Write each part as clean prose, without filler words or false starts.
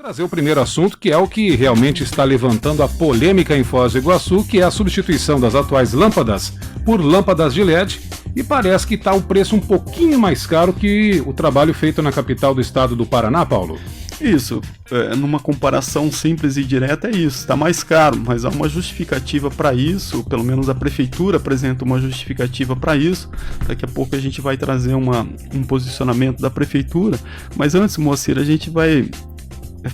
Trazer o primeiro assunto, que é o que realmente está levantando a polêmica em Foz do Iguaçu, que é a substituição das atuais lâmpadas por lâmpadas de LED, e parece que está o preço um pouquinho mais caro que o trabalho feito na capital do estado do Paraná, Paulo. Isso, numa comparação simples e direta é isso, está mais caro, mas há uma justificativa para isso, pelo menos a prefeitura apresenta uma justificativa para isso. Daqui a pouco a gente vai trazer um posicionamento da prefeitura, mas antes, Moacir, a gente vai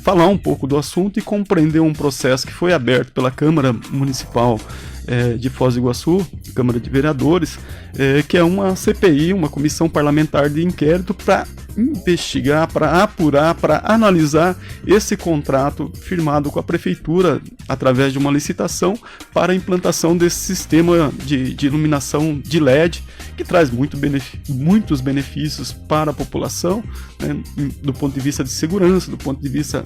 falar um pouco do assunto e compreender um processo que foi aberto pela Câmara Municipal de Foz do Iguaçu, Câmara de Vereadores, que é uma CPI, uma comissão parlamentar de inquérito para investigar, para apurar, para analisar esse contrato firmado com a prefeitura através de uma licitação para a implantação desse sistema de iluminação de LED, que traz muitos benefícios para a população, né, do ponto de vista de segurança, do ponto de vista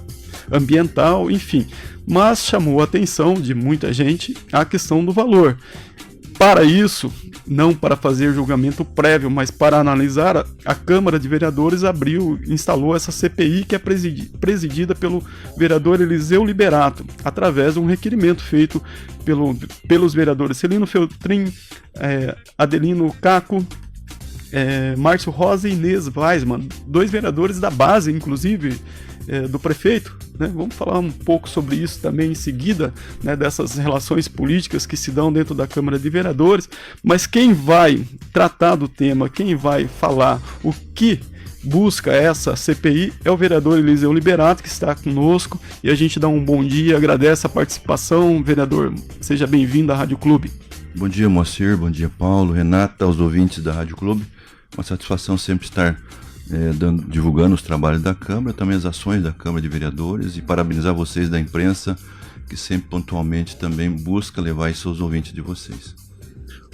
ambiental, enfim, mas chamou a atenção de muita gente a questão do valor. Para isso, não para fazer julgamento prévio, mas para analisar, a Câmara de Vereadores instalou essa CPI, que é presidida pelo vereador Eliseu Liberato, através de um requerimento feito pelos vereadores Celino Feltrin, Adelino Caco, Márcio Rosa e Inês Weisman, dois vereadores da base, inclusive, do prefeito, né? Vamos falar um pouco sobre isso também em seguida, né, dessas relações políticas que se dão dentro da Câmara de Vereadores, mas quem vai tratar do tema, quem vai falar o que busca essa CPI é o vereador Eliseu Liberato, que está conosco, e a gente dá um bom dia, agradece a participação. Vereador, seja bem-vindo à Rádio Clube. Bom dia, Moacir, bom dia, Paulo, Renata, aos ouvintes da Rádio Clube. Uma satisfação sempre estar divulgando os trabalhos da Câmara, também as ações da Câmara de Vereadores, e parabenizar vocês da imprensa, que sempre pontualmente também busca levar isso aos ouvintes de vocês.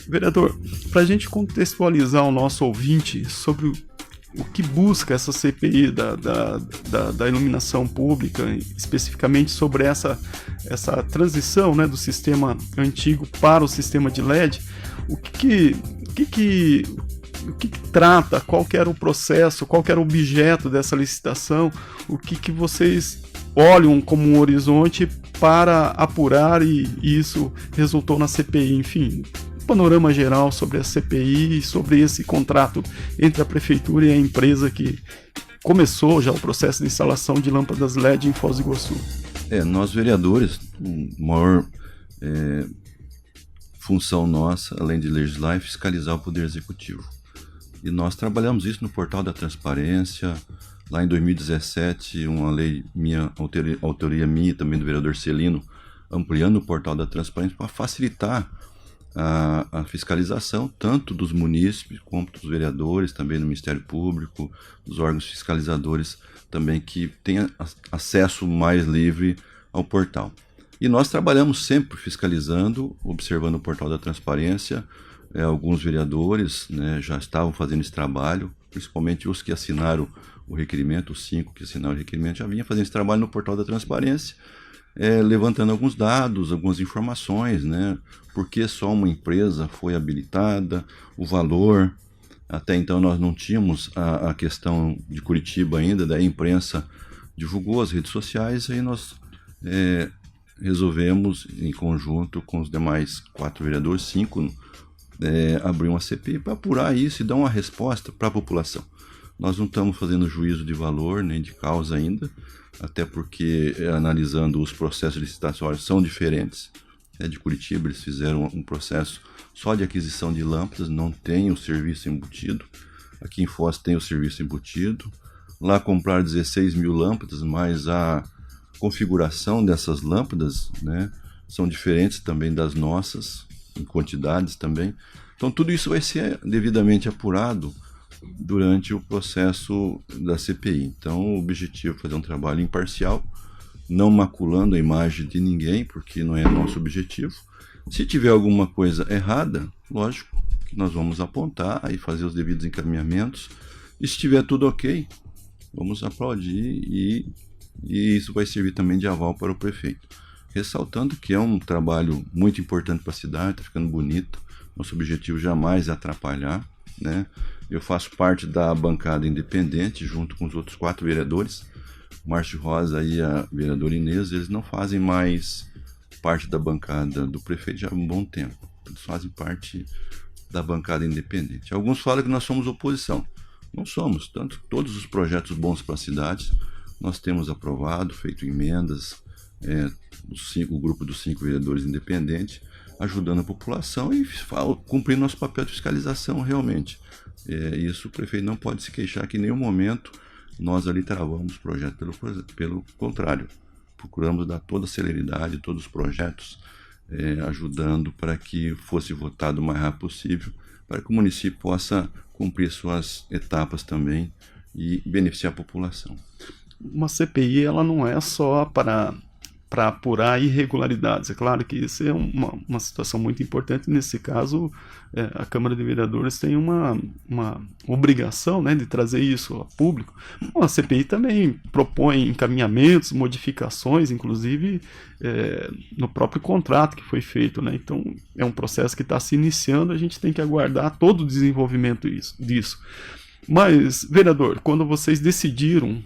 Vereador, para a gente contextualizar o nosso ouvinte sobre o que busca essa CPI da iluminação pública, especificamente sobre essa transição, né, do sistema antigo para o sistema de LED, o que trata, qual que era o processo, qual que era o objeto dessa licitação, o que vocês olham como um horizonte para apurar e isso resultou na CPI, enfim, um panorama geral sobre a CPI e sobre esse contrato entre a prefeitura e a empresa que começou já o processo de instalação de lâmpadas LED em Foz do Iguaçu. Nós vereadores, a maior função nossa, além de legislar, é fiscalizar o Poder Executivo. E nós trabalhamos isso no Portal da Transparência. Lá em 2017, uma lei minha, autoria minha e também do vereador Celino, ampliando o Portal da Transparência para facilitar a fiscalização, tanto dos munícipes quanto dos vereadores, também do Ministério Público, dos órgãos fiscalizadores também, que tenham acesso mais livre ao portal. E nós trabalhamos sempre fiscalizando, observando o Portal da Transparência. Alguns vereadores, né, já estavam fazendo esse trabalho, principalmente os que assinaram o requerimento, os 5 que assinaram o requerimento, já vinham fazendo esse trabalho no Portal da Transparência, levantando alguns dados, algumas informações, né, por que só uma empresa foi habilitada, o valor. Até então nós não tínhamos a questão de Curitiba ainda, daí a imprensa divulgou as redes sociais, aí nós resolvemos, em conjunto com os demais 4 vereadores, 5, abrir uma CPI para apurar isso e dar uma resposta para a população. Nós não estamos fazendo juízo de valor nem de causa ainda, até porque analisando os processos licitatórios são diferentes. De Curitiba eles fizeram um processo só de aquisição de lâmpadas, não tem o serviço embutido. Aqui em Foz tem o serviço embutido. Lá compraram 16 mil lâmpadas, mas a configuração dessas lâmpadas, né, são diferentes também das nossas, em quantidades também. Então tudo isso vai ser devidamente apurado durante o processo da CPI. Então o objetivo é fazer um trabalho imparcial, não maculando a imagem de ninguém, porque não é nosso objetivo. Se tiver alguma coisa errada, lógico que nós vamos apontar e fazer os devidos encaminhamentos. E se estiver tudo ok, vamos aplaudir e isso vai servir também de aval para o prefeito. Ressaltando que é um trabalho muito importante para a cidade, está ficando bonito. Nosso objetivo jamais é atrapalhar, né? Eu faço parte da bancada independente, junto com os outros 4 vereadores. o Márcio Rosa e a vereadora Inês, eles não fazem mais parte da bancada do prefeito já há um bom tempo. Eles fazem parte da bancada independente. Alguns falam que nós somos oposição. Não somos. Tanto todos os projetos bons para as cidades nós temos aprovado, feito emendas, o grupo dos 5 vereadores independentes, ajudando a população e cumprindo nosso papel de fiscalização realmente. Isso o prefeito não pode se queixar que em nenhum momento nós ali travamos o projeto, pelo contrário, procuramos dar toda a celeridade, todos os projetos, ajudando para que fosse votado o mais rápido possível, para que o município possa cumprir suas etapas também e beneficiar a população. Uma CPI ela não é só para apurar irregularidades. É claro que isso é uma situação muito importante. Nesse caso, a Câmara de Vereadores tem uma obrigação, né, de trazer isso a público. A CPI também propõe encaminhamentos, modificações, inclusive no próprio contrato que foi feito, né? Então, é um processo que está se iniciando, a gente tem que aguardar todo o desenvolvimento disso. Mas, vereador, quando vocês decidiram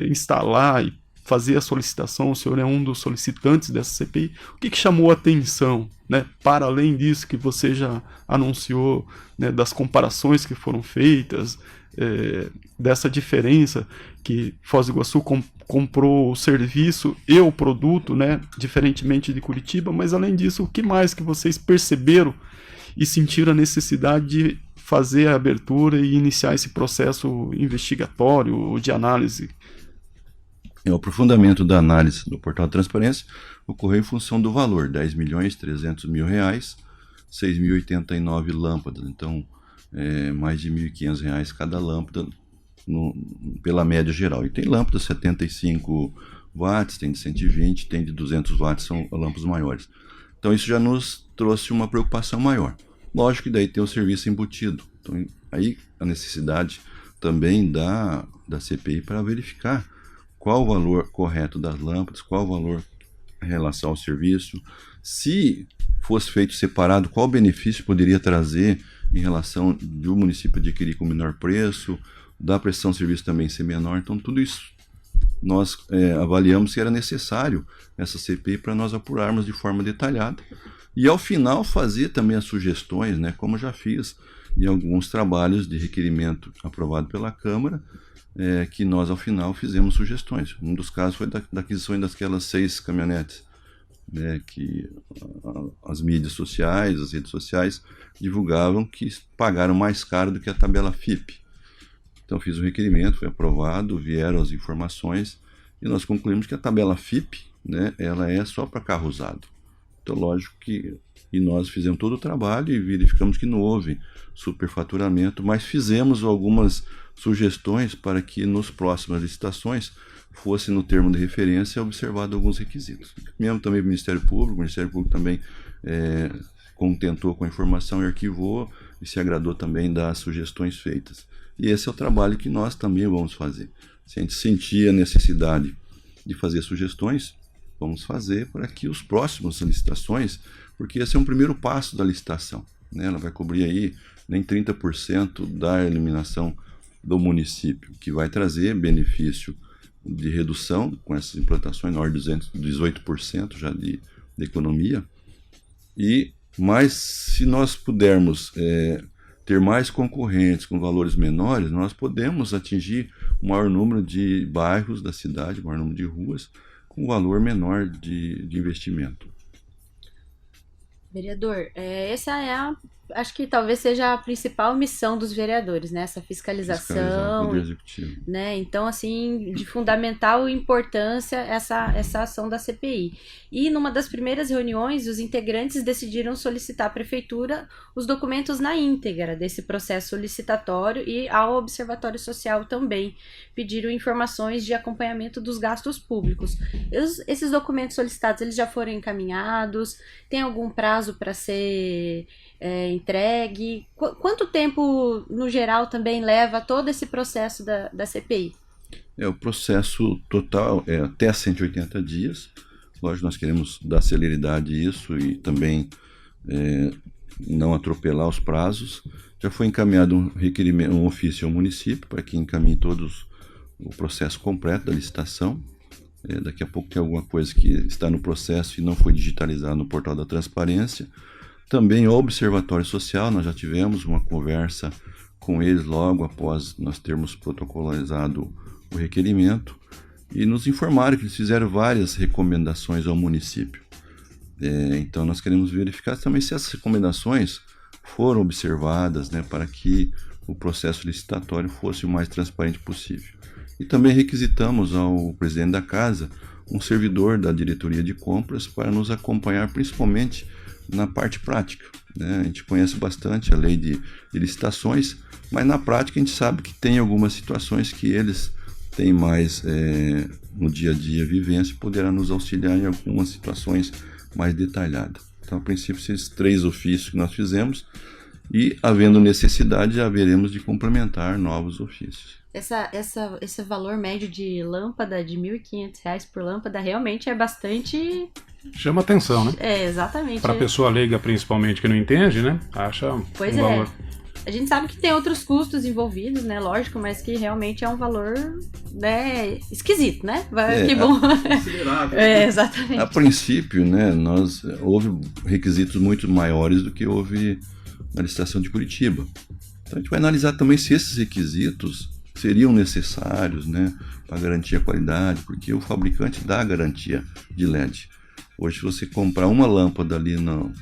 instalar e fazer a solicitação, o senhor é um dos solicitantes dessa CPI, o que chamou a atenção, né, para além disso que você já anunciou, né, das comparações que foram feitas, dessa diferença que Foz do Iguaçu comprou o serviço e o produto, né, diferentemente de Curitiba, mas além disso, o que mais que vocês perceberam e sentiram a necessidade de fazer a abertura e iniciar esse processo investigatório de análise? O aprofundamento da análise do portal de transparência ocorreu em função do valor, R$10.300.000, 6.089 lâmpadas, então mais de R$1.500 cada lâmpada pela média geral. E tem lâmpadas 75 watts, tem de 120, tem de 200 watts, são lâmpadas maiores. Então isso já nos trouxe uma preocupação maior. Lógico que daí tem o serviço embutido, então aí a necessidade também da CPI para verificar qual o valor correto das lâmpadas, qual o valor em relação ao serviço, se fosse feito separado, qual benefício poderia trazer em relação do município adquirir com menor preço, da prestação de serviço também ser menor. Então tudo isso nós avaliamos que era necessário essa CPI para nós apurarmos de forma detalhada e ao final fazer também as sugestões, né, como já fiz em alguns trabalhos de requerimento aprovado pela Câmara, que nós ao final fizemos sugestões. Um dos casos foi da aquisição daquelas 6 caminhonetes, né, que as mídias sociais, as redes sociais divulgavam que pagaram mais caro do que a tabela FIPE. Então fiz o requerimento, foi aprovado, vieram as informações e nós concluímos que a tabela FIPE, né, ela é só para carro usado. Então lógico que nós fizemos todo o trabalho e verificamos que não houve superfaturamento, mas fizemos algumas sugestões para que nos próximas licitações fosse no termo de referência observado alguns requisitos. Mesmo também o Ministério Público também contentou com a informação e arquivou e se agradou também das sugestões feitas. E esse é o trabalho que nós também vamos fazer. Se a gente sentir a necessidade de fazer sugestões, vamos fazer para que os próximos licitações, porque esse é um primeiro passo da licitação, né? Ela vai cobrir aí nem 30% da eliminação do município, que vai trazer benefício de redução com essas implantações, na ordem de 18% já de economia. Mas se nós pudermos ter mais concorrentes com valores menores, nós podemos atingir o maior número de bairros da cidade, o maior número de ruas, com valor menor de investimento. Vereador, essa acho que talvez seja a principal missão dos vereadores, né? Essa fiscalização, fiscalizar o Poder Executivo, né? Então, assim, de fundamental importância essa ação da CPI. E numa das primeiras reuniões, os integrantes decidiram solicitar à Prefeitura os documentos na íntegra desse processo licitatório e ao Observatório Social também pediram informações de acompanhamento dos gastos públicos. Esses documentos solicitados, eles já foram encaminhados? Tem algum prazo para ser entregue? Quanto tempo, no geral, também leva todo esse processo da CPI? O processo total é até 180 dias. Lógico, nós queremos dar celeridade a isso e também não atropelar os prazos. Já foi encaminhado um requerimento, um ofício ao município para que encaminhe todos o processo completo da licitação. Daqui a pouco tem alguma coisa que está no processo e não foi digitalizado no portal da transparência. Também o Observatório Social, nós já tivemos uma conversa com eles logo após nós termos protocolizado o requerimento e nos informaram que eles fizeram várias recomendações ao município. Então nós queremos verificar também se essas recomendações foram observadas, né, para que o processo licitatório fosse o mais transparente possível. E também requisitamos ao presidente da casa um servidor da diretoria de compras para nos acompanhar principalmente na parte prática, né? A gente conhece bastante a lei de licitações, mas na prática a gente sabe que tem algumas situações que eles têm mais no dia a dia vivência e poderá nos auxiliar em algumas situações mais detalhadas. Então, a princípio, esses 3 ofícios que nós fizemos e, havendo necessidade, já veremos de complementar novos ofícios. Esse valor médio de lâmpada de R$ 1.500 por lâmpada realmente é bastante... Chama atenção, né? Exatamente. Para a pessoa leiga, principalmente, que não entende, né? Acha pois um valor. A gente sabe que tem outros custos envolvidos, né? Lógico, mas que realmente é um valor, né, esquisito, né? Que bom. Considerável. Exatamente. A princípio, né, houve requisitos muito maiores do que houve na licitação de Curitiba. Então a gente vai analisar também se esses requisitos seriam necessários, né, para garantir a qualidade, porque o fabricante dá a garantia de LED. Hoje, se você comprar uma lâmpada ali no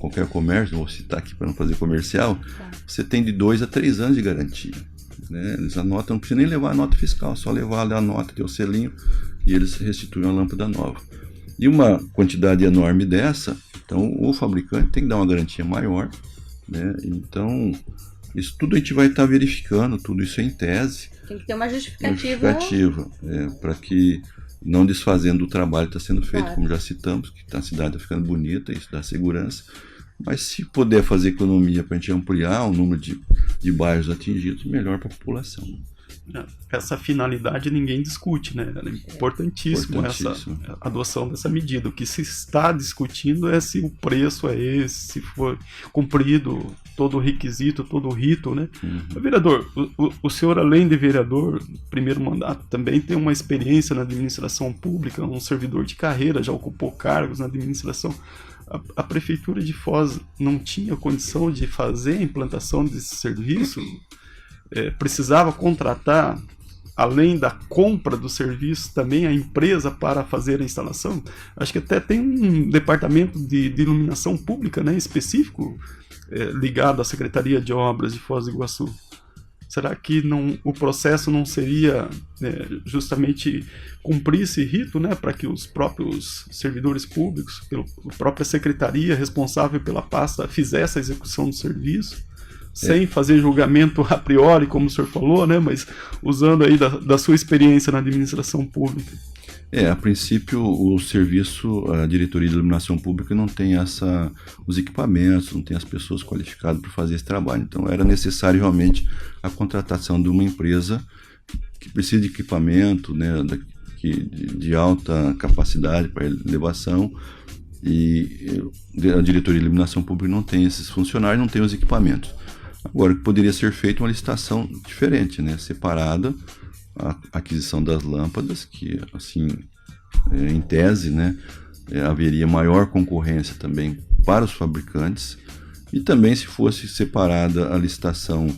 qualquer comércio, vou citar aqui para não fazer comercial, você tem de 2 a 3 anos de garantia. Né? Eles anotam, não precisa nem levar a nota fiscal, só levar a nota, tem o selinho, e eles restituem a lâmpada nova. E uma quantidade enorme dessa, então o fabricante tem que dar uma garantia maior, né? Então, isso tudo a gente vai estar verificando, tudo isso em tese. Tem que ter uma justificativa. Para que, não desfazendo o trabalho que está sendo feito, claro, como já citamos, que a cidade está ficando bonita, isso dá segurança. Mas se puder fazer economia para a gente ampliar o número de bairros atingidos, melhor para a população. Essa finalidade ninguém discute, né? É importantíssimo essa adoção dessa medida. O que se está discutindo é se o preço é esse, se for cumprido todo o requisito, todo o rito, né? Vereador, o senhor, além de vereador, primeiro mandato, também tem uma experiência na administração pública, um servidor de carreira, já ocupou cargos na administração. A Prefeitura de Foz não tinha condição de fazer a implantação desse serviço? Precisava contratar, além da compra do serviço, também a empresa para fazer a instalação? Acho que até tem um departamento de iluminação pública, né, específico, ligado à Secretaria de Obras de Foz do Iguaçu. Será que o processo não seria justamente cumprir esse rito, né, para que os próprios servidores públicos, a própria secretaria responsável pela pasta, fizesse a execução do serviço? Sem fazer julgamento a priori, como o senhor falou, né? Mas usando aí da sua experiência na administração pública. A princípio, o serviço, a diretoria de iluminação pública não tem os equipamentos, não tem as pessoas qualificadas para fazer esse trabalho. Então, era necessário realmente a contratação de uma empresa que precisa de equipamento, né, de alta capacidade para elevação, e a diretoria de iluminação pública não tem esses funcionários, não tem os equipamentos. Agora, poderia ser feita uma licitação diferente, né? Separada, a aquisição das lâmpadas, que, assim, em tese, né, haveria maior concorrência também para os fabricantes, e também, se fosse separada a licitação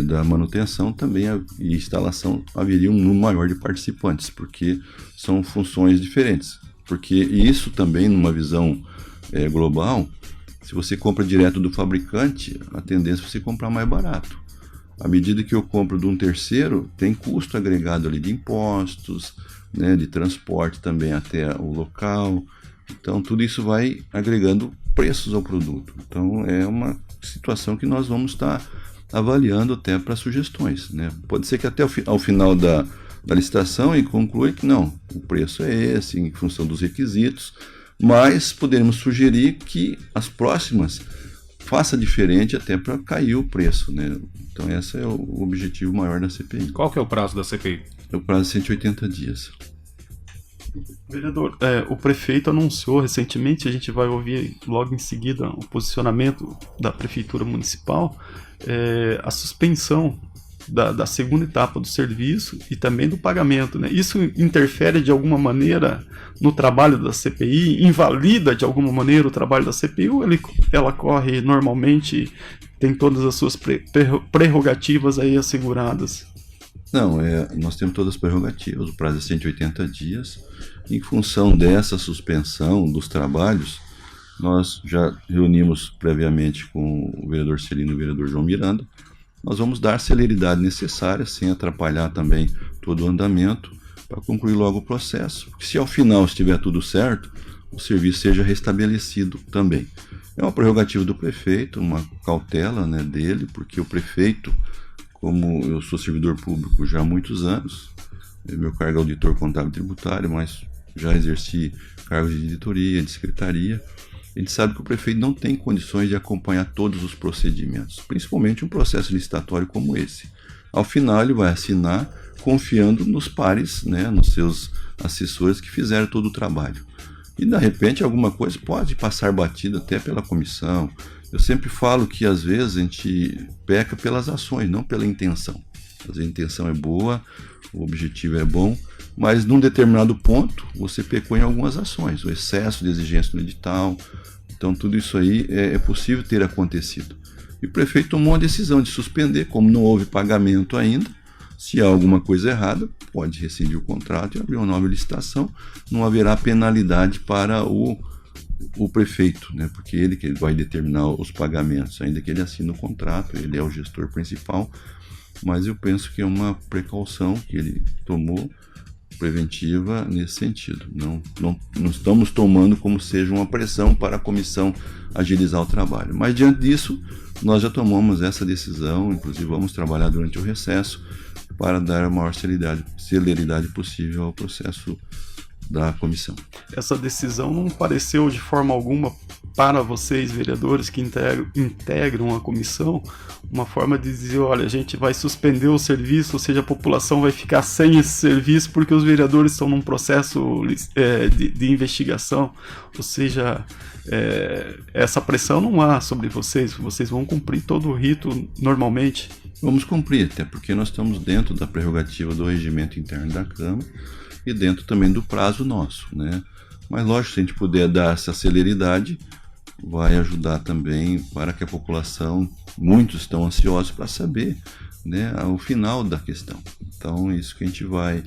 da manutenção, também e instalação, haveria um número maior de participantes, porque são funções diferentes. Porque isso também, numa visão global, se você compra direto do fabricante, a tendência é você comprar mais barato. À medida que eu compro de um terceiro, tem custo agregado ali de impostos, né, de transporte também até o local. Então, tudo isso vai agregando preços ao produto. Então, é uma situação que nós vamos estar avaliando até para sugestões, né? Pode ser que até ao final da licitação e conclua que não, o preço é esse, em função dos requisitos, mas poderíamos sugerir que as próximas faça diferente até para cair o preço, né? Então esse é o objetivo maior da CPI. Qual que é o prazo da CPI? É o prazo de 180 dias. Vereador, o prefeito anunciou recentemente, a gente vai ouvir logo em seguida o posicionamento da Prefeitura Municipal, a suspensão da segunda etapa do serviço e também do pagamento, né? Isso interfere de alguma maneira no trabalho da CPI? Invalida de alguma maneira o trabalho da CPI? Ou ela corre normalmente, tem todas as suas prerrogativas aí asseguradas? Não, nós temos todas as prerrogativas, o prazo é 180 dias. Em função dessa suspensão dos trabalhos, nós já reunimos previamente com o vereador Celino e o vereador João Miranda. Nós vamos dar a celeridade necessária, sem atrapalhar também todo o andamento, para concluir logo o processo. Porque se ao final estiver tudo certo, o serviço seja restabelecido também. É uma prerrogativa do prefeito, uma cautela, né, dele, porque o prefeito, como eu sou servidor público já há muitos anos, meu cargo é auditor contábil tributário, mas já exerci cargos de editoria, de secretaria. A gente sabe que o prefeito não tem condições de acompanhar todos os procedimentos, principalmente um processo licitatório como esse. Ao final, ele vai assinar confiando nos pares, né, nos seus assessores que fizeram todo o trabalho. E, de repente, alguma coisa pode passar batida até pela comissão. Eu sempre falo que, às vezes, a gente peca pelas ações, não pela intenção. Às vezes a intenção é boa, o objetivo é bom, mas num determinado ponto você pecou em algumas ações, o excesso de exigência no edital. Então tudo isso aí é possível ter acontecido. E o prefeito tomou a decisão de suspender, como não houve pagamento ainda. Se há alguma coisa errada, pode rescindir o contrato e abrir uma nova licitação. Não haverá penalidade para o prefeito, né? Porque ele que vai determinar os pagamentos, ainda que ele assine o contrato, ele é o gestor principal. Mas eu penso que é uma precaução que ele tomou preventiva nesse sentido. Não estamos tomando como seja uma pressão para a comissão agilizar o trabalho. Mas diante disso, nós já tomamos essa decisão, inclusive vamos trabalhar durante o recesso para dar a maior celeridade possível ao processo da comissão. Essa decisão não pareceu de forma alguma para vocês, vereadores que integram a comissão, uma forma de dizer, olha, a gente vai suspender o serviço, ou seja, a população vai ficar sem esse serviço porque os vereadores estão num processo de investigação, ou seja, essa pressão não há sobre vocês vão cumprir todo o rito normalmente. Vamos cumprir, até porque nós estamos dentro da prerrogativa do regimento interno da Câmara e dentro também do prazo nosso, né? Mas lógico, se a gente puder dar essa celeridade, vai ajudar também para que a população, muitos estão ansiosos para saber, né, o final da questão. Então, isso que a gente vai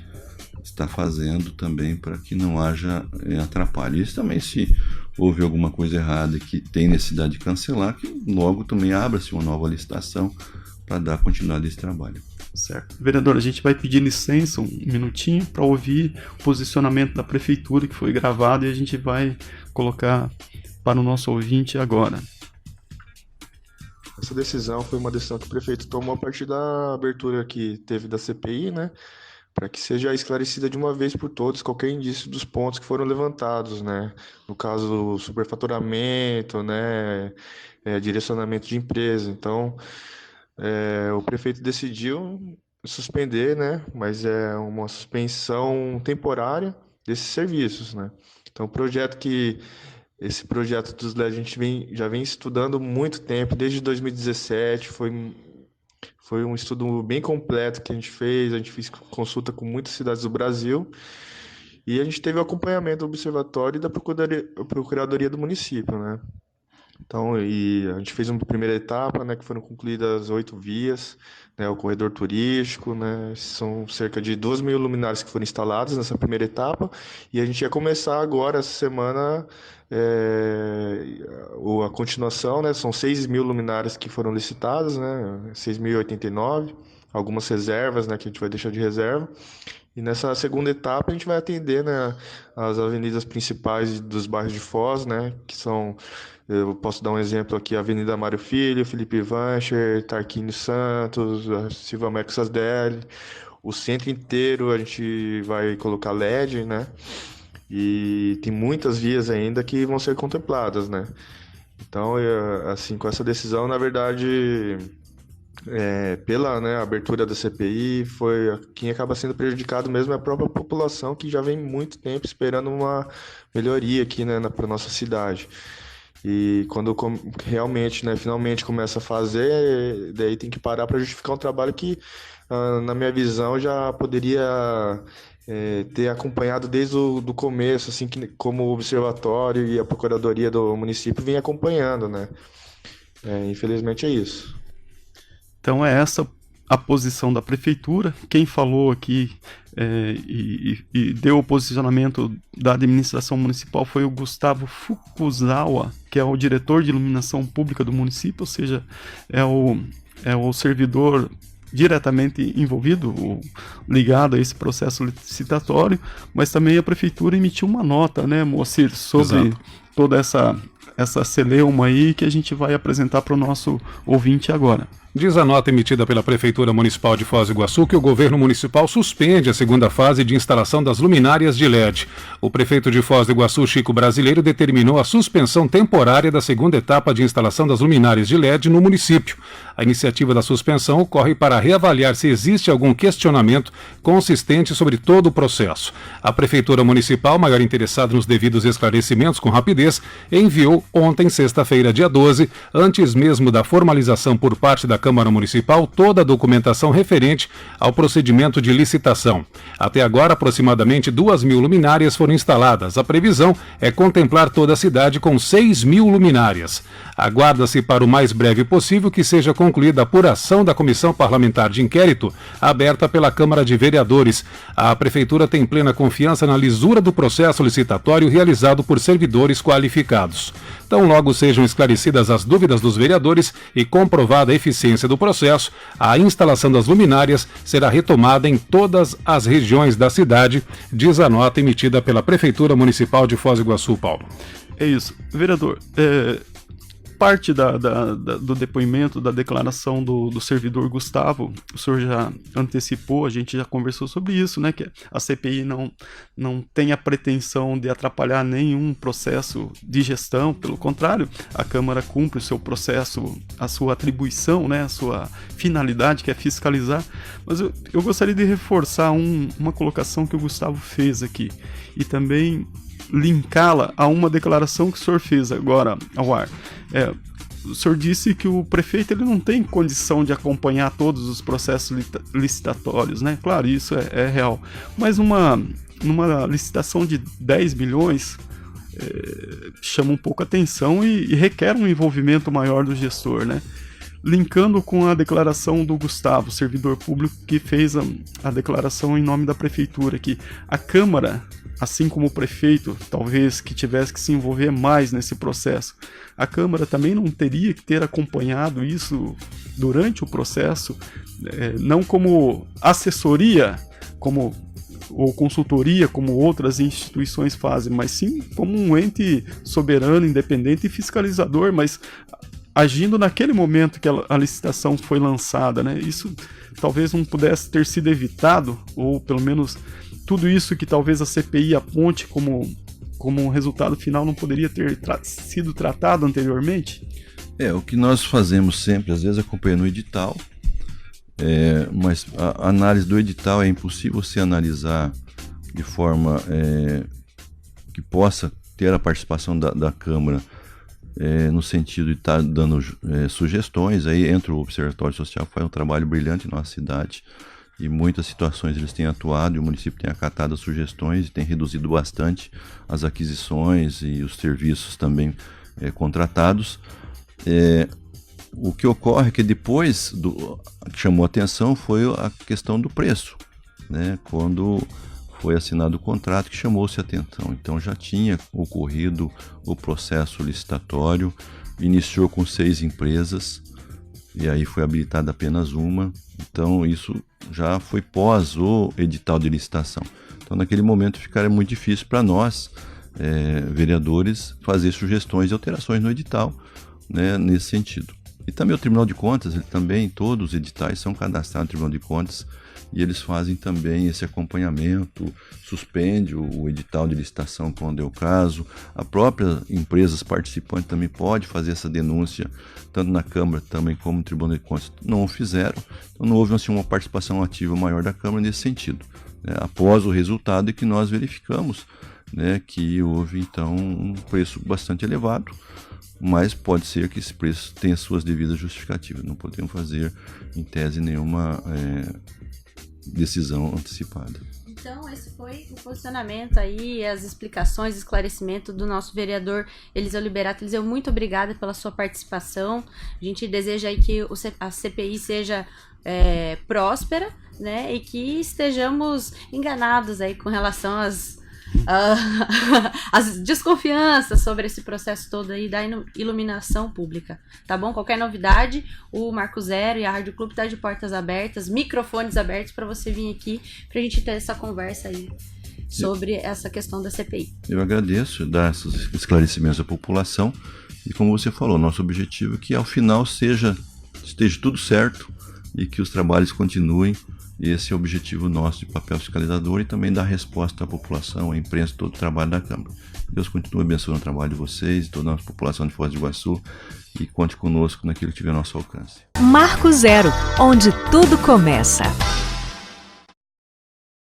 estar fazendo também para que não haja atrapalho. Isso também, se houve alguma coisa errada que tem necessidade de cancelar, que logo também abra-se uma nova licitação para dar continuidade a esse trabalho. Certo. Vereador, a gente vai pedir licença um minutinho para ouvir o posicionamento da prefeitura que foi gravado e a gente vai colocar para o nosso ouvinte agora. Essa decisão foi uma decisão que o prefeito tomou a partir da abertura que teve da CPI, né? Para que seja esclarecida de uma vez por todas qualquer indício dos pontos que foram levantados, né? No caso, superfaturamento, né? Direcionamento de empresa. Então, o prefeito decidiu suspender, né? Mas é uma suspensão temporária desses serviços, né? Então, esse projeto dos LED a gente já vem estudando muito tempo, desde 2017, foi um estudo bem completo que a gente fez consulta com muitas cidades do Brasil, e a gente teve o acompanhamento do Observatório e da Procuradoria do município, né? Então, e a gente fez uma primeira etapa, né, que foram concluídas 8 vias, né, o corredor turístico, né, são cerca de 2.000 luminárias que foram instaladas nessa primeira etapa, e a gente ia começar agora, essa semana, a continuação, né, são 6.000 luminárias que foram licitadas, né, 6.089, algumas reservas, né, que a gente vai deixar de reserva. E nessa segunda etapa a gente vai atender, né, as avenidas principais dos bairros de Foz, né, que são, eu posso dar um exemplo aqui, a Avenida Mário Filho, Felipe Vancher, Tarquínio Santos, Silva Américo Sasdelli. O centro inteiro a gente vai colocar LED, né, e tem muitas vias ainda que vão ser contempladas, né. Então, assim, com essa decisão, na verdade, pela, né, abertura da CPI, quem acaba sendo prejudicado mesmo é a própria população, que já vem muito tempo esperando uma melhoria aqui, né, para nossa cidade. E quando realmente, né, finalmente começa a fazer, daí tem que parar para justificar um trabalho que, na minha visão, já poderia ter acompanhado desde o do começo, assim, como o observatório e a procuradoria do município vem acompanhando, né? Infelizmente é isso. Então é essa a posição da prefeitura. Quem falou aqui e deu o posicionamento da administração municipal foi o Gustavo Fukuzawa, que é o diretor de iluminação pública do município, ou seja, é o servidor diretamente envolvido, ligado a esse processo licitatório, mas também a prefeitura emitiu uma nota, né, Moacir, sobre Exato. toda essa celeuma aí que a gente vai apresentar para o nosso ouvinte agora. Diz a nota emitida pela Prefeitura Municipal de Foz do Iguaçu que o governo municipal suspende a segunda fase de instalação das luminárias de LED. O prefeito de Foz do Iguaçu, Chico Brasileiro, determinou a suspensão temporária da segunda etapa de instalação das luminárias de LED no município. A iniciativa da suspensão ocorre para reavaliar se existe algum questionamento consistente sobre todo o processo. A Prefeitura Municipal, maior interessada nos devidos esclarecimentos com rapidez, enviou ontem, sexta-feira, dia 12, antes mesmo da formalização por parte da Câmara Municipal, toda a documentação referente ao procedimento de licitação. Até agora, aproximadamente 2.000 luminárias foram instaladas. A previsão é contemplar toda a cidade com 6.000 luminárias. Aguarda-se para o mais breve possível que seja concluída a apuração da Comissão Parlamentar de Inquérito aberta pela Câmara de Vereadores. A Prefeitura tem plena confiança na lisura do processo licitatório realizado por servidores qualificados. Tão logo sejam esclarecidas as dúvidas dos vereadores e comprovada a eficiência do processo, a instalação das luminárias será retomada em todas as regiões da cidade, diz a nota emitida pela Prefeitura Municipal de Foz do Iguaçu, Paulo. É isso. Vereador, parte do depoimento, da declaração do servidor Gustavo, o senhor já antecipou, a gente já conversou sobre isso, né? Que a CPI não tem a pretensão de atrapalhar nenhum processo de gestão, pelo contrário, a Câmara cumpre o seu processo, a sua atribuição, né? A sua finalidade, que é fiscalizar. Mas eu gostaria de reforçar uma colocação que o Gustavo fez aqui e também linká-la a uma declaração que o senhor fez agora ao ar. O senhor disse que o prefeito ele não tem condição de acompanhar todos os processos licitatórios, né? Claro, isso é real. Mas numa licitação de 10 milhões, chama um pouco a atenção e requer um envolvimento maior do gestor, né? Linkando com a declaração do Gustavo, servidor público, que fez a declaração em nome da prefeitura, que a Câmara, assim como o prefeito, talvez que tivesse que se envolver mais nesse processo, a Câmara também não teria que ter acompanhado isso durante o processo, não como assessoria, ou consultoria, como outras instituições fazem, mas sim como um ente soberano, independente e fiscalizador, mas agindo naquele momento que a licitação foi lançada, né? Isso talvez não pudesse ter sido evitado, ou pelo menos tudo isso que talvez a CPI aponte como um resultado final não poderia ter sido tratado anteriormente? O que nós fazemos sempre, às vezes acompanhando o edital, mas a análise do edital é impossível se analisar de forma que possa ter a participação da Câmara, no sentido de estar dando sugestões. Aí entra o Observatório Social, faz um trabalho brilhante em nossa cidade, e muitas situações eles têm atuado e o município tem acatado as sugestões e tem reduzido bastante as aquisições e os serviços também contratados. O que ocorre é que depois que chamou a atenção foi a questão do preço, né? Quando foi assinado o contrato que chamou-se a atenção. Então já tinha ocorrido o processo licitatório, iniciou com 6 empresas e aí foi habilitada apenas uma. Então isso já foi pós o edital de licitação. Então naquele momento ficaria muito difícil para nós, vereadores, fazer sugestões e alterações no edital, né, nesse sentido. E também o Tribunal de Contas, todos os editais são cadastrados no Tribunal de Contas e eles fazem também esse acompanhamento, suspende o edital de licitação quando é o caso. A própria empresas participantes também pode fazer essa denúncia, tanto na Câmara também como no Tribunal de Contas. Não o fizeram, então não houve assim, uma participação ativa maior da Câmara nesse sentido. Após o resultado é que nós verificamos, né, que houve então um preço bastante elevado, mas pode ser que esse preço tenha suas devidas justificativas. Não podemos fazer, em tese, nenhuma decisão antecipada. Então, esse foi o posicionamento aí, as explicações, esclarecimento do nosso vereador Eliseu Liberato. Eliseu, muito obrigada pela sua participação. A gente deseja aí que a CPI seja próspera, né, e que estejamos enganados aí com relação às desconfianças sobre esse processo todo aí da iluminação pública, tá bom? Qualquer novidade, o Marco Zero e a Rádio Clube tá de portas abertas, microfones abertos para você vir aqui pra gente ter essa conversa aí sobre essa questão da CPI. Eu agradeço dar esses esclarecimentos à população e, como você falou, nosso objetivo é que ao final esteja tudo certo e que os trabalhos continuem. Esse é o objetivo nosso de papel fiscalizador e também dar resposta à população, à imprensa, todo o trabalho da Câmara. Deus continue abençoando o trabalho de vocês, toda a nossa população de Foz do Iguaçu, e conte conosco naquilo que tiver ao nosso alcance. Marco Zero, onde tudo começa.